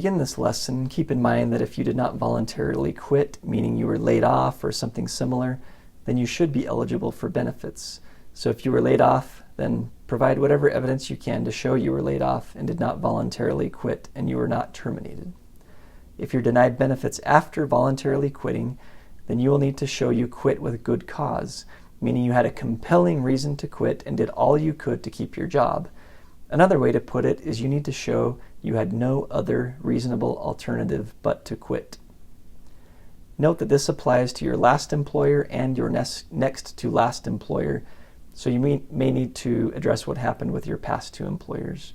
begin this lesson, keep in mind that if you did not voluntarily quit, meaning you were laid off or something similar, then you should be eligible for benefits. So if you were laid off, then provide whatever evidence you can to show you were laid off and did not voluntarily quit and you were not terminated. If you're denied benefits after voluntarily quitting, then you will need to show you quit with good cause, meaning you had a compelling reason to quit and did all you could to keep your job. Another way to put it is you need to show you had no other reasonable alternative but to quit. Note that this applies to your last employer and your next to last employer, so you may need to address what happened with your past two employers.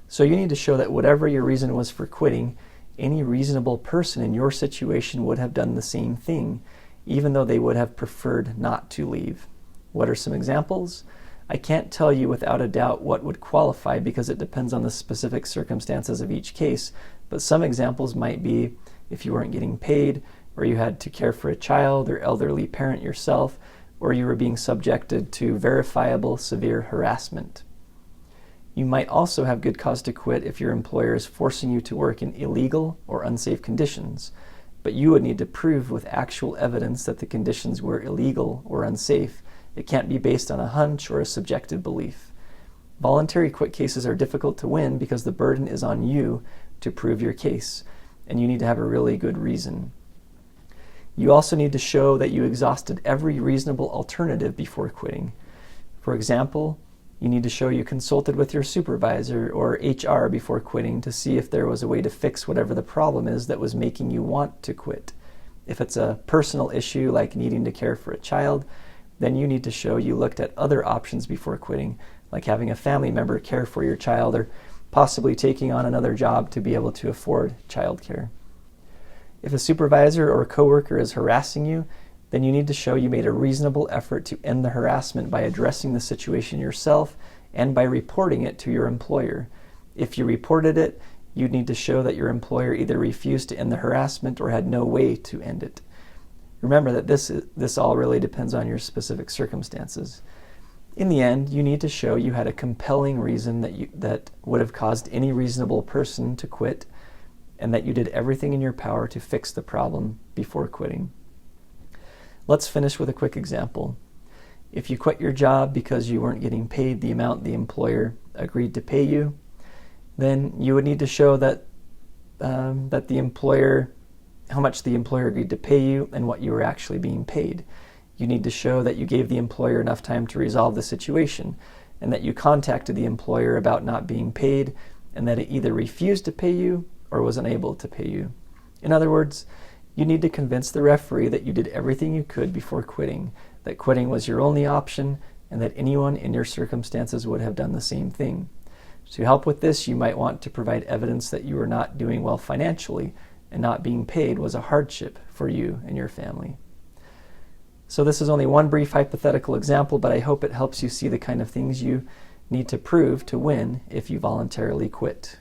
So you need to show that whatever your reason was for quitting, any reasonable person in your situation would have done the same thing, even though they would have preferred not to leave. What are some examples? I can't tell you without a doubt what would qualify because it depends on the specific circumstances of each case, but some examples might be if you weren't getting paid, or you had to care for a child or elderly parent yourself, or you were being subjected to verifiable severe harassment. You might also have good cause to quit if your employer is forcing you to work in illegal or unsafe conditions, but you would need to prove with actual evidence that the conditions were illegal or unsafe. It can't be based on a hunch or a subjective belief. Voluntary quit cases are difficult to win because the burden is on you to prove your case, and you need to have a really good reason. You also need to show that you exhausted every reasonable alternative before quitting. For example, you need to show you consulted with your supervisor or HR before quitting to see if there was a way to fix whatever the problem is that was making you want to quit. If it's a personal issue like needing to care for a child, then you need to show you looked at other options before quitting, like having a family member care for your child or possibly taking on another job to be able to afford childcare. If a supervisor or a coworker is harassing you, then you need to show you made a reasonable effort to end the harassment by addressing the situation yourself and by reporting it to your employer. If you reported it, you'd need to show that your employer either refused to end the harassment or had no way to end it. Remember that this all really depends on your specific circumstances. In the end, you need to show you had a compelling reason that would have caused any reasonable person to quit, and that you did everything in your power to fix the problem before quitting. Let's finish with a quick example. If you quit your job because you weren't getting paid the amount the employer agreed to pay you, then you would need to show that how much the employer agreed to pay you and what you were actually being paid. You need to show that you gave the employer enough time to resolve the situation, and that you contacted the employer about not being paid, and that it either refused to pay you or was unable to pay you. In other words, you need to convince the referee that you did everything you could before quitting, that quitting was your only option, and that anyone in your circumstances would have done the same thing. To help with this, you might want to provide evidence that you were not doing well financially, and not being paid was a hardship for you and your family. So this is only one brief hypothetical example, but I hope it helps you see the kind of things you need to prove to win if you voluntarily quit.